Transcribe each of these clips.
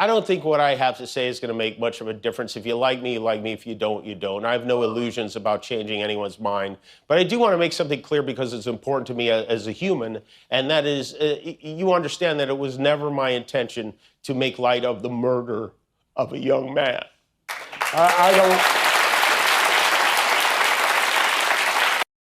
I don't think what I have to say is going to make much of a difference. If you like me, you like me. If you don't, you don't. I have no illusions about changing anyone's mind. But I do want to make something clear because it's important to me as a human, and that is, you understand that it was never my intention to make light of the murder of a young man. I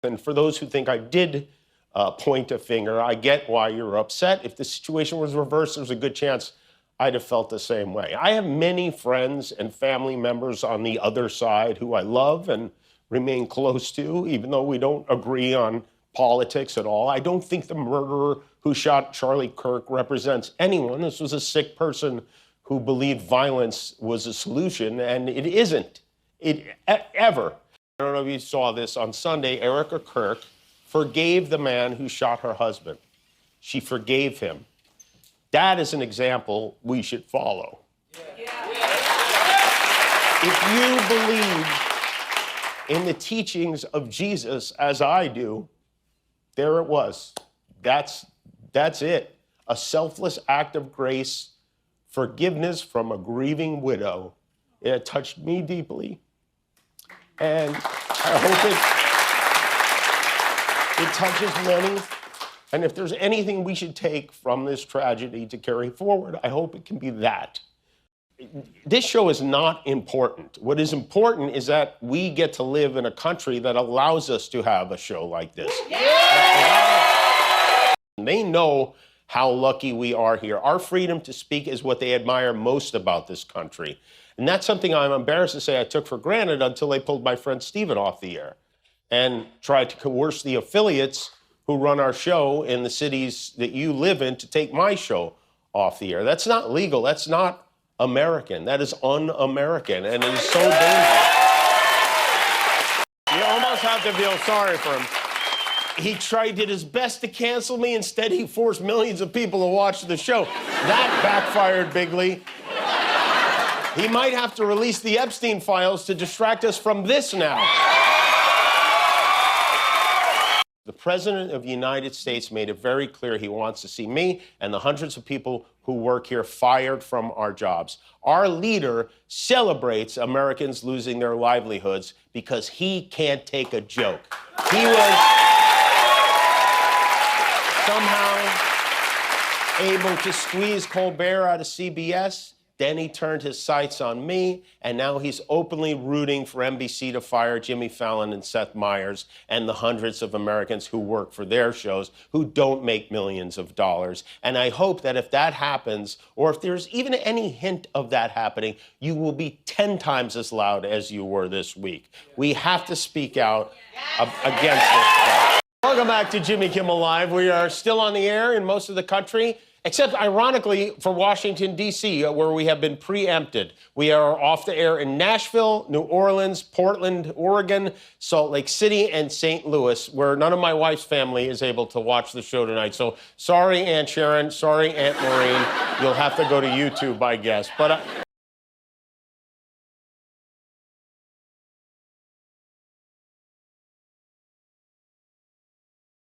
don't... And for those who think I did point a finger, I get why you're upset. If the situation was reversed, there's a good chance I'd have felt the same way. I have many friends and family members on the other side who I love and remain close to, even though we don't agree on politics at all. I don't think the murderer who shot Charlie Kirk represents anyone. This was a sick person who believed violence was a solution, and it isn't. Ever. I don't know if you saw this on Sunday. Erica Kirk forgave the man who shot her husband. She forgave him. That is an example we should follow. If you believe in the teachings of Jesus, as I do, there it was. That's it. A selfless act of grace, forgiveness from a grieving widow. It touched me deeply. And I hope it touches many. And if there's anything we should take from this tragedy to carry forward, I hope it can be that. This show is not important. What is important is that we get to live in a country that allows us to have a show like this. Yeah! They know how lucky we are here. Our freedom to speak is what they admire most about this country. And that's something I'm embarrassed to say I took for granted until they pulled my friend Stephen off the air and tried to coerce the affiliates who run our show in the cities that you live in to take my show off the air. That's not legal. That's not American. That is un-American, and it is so dangerous. You almost have to feel sorry for him. He did his best to cancel me. Instead, he forced millions of people to watch the show. That backfired bigly. He might have to release the Epstein files to distract us from this now. The President of the United States made it very clear he wants to see me and the hundreds of people who work here fired from our jobs. Our leader celebrates Americans losing their livelihoods because he can't take a joke. He was somehow able to squeeze Colbert out of CBS. Then he turned his sights on me, and now he's openly rooting for NBC to fire Jimmy Fallon and Seth Meyers and the hundreds of Americans who work for their shows who don't make millions of dollars. And I hope that if that happens, or if there's even any hint of that happening, you will be 10 times as loud as you were this week. We have to speak out against this. Welcome back to Jimmy Kimmel Live. We are still on the air in most of the country, except, ironically, for Washington, D.C., where we have been preempted. We are off the air in Nashville, New Orleans, Portland, Oregon, Salt Lake City, and St. Louis, where none of my wife's family is able to watch the show tonight. So sorry, Aunt Sharon. Sorry, Aunt Maureen. You'll have to go to YouTube, I guess. But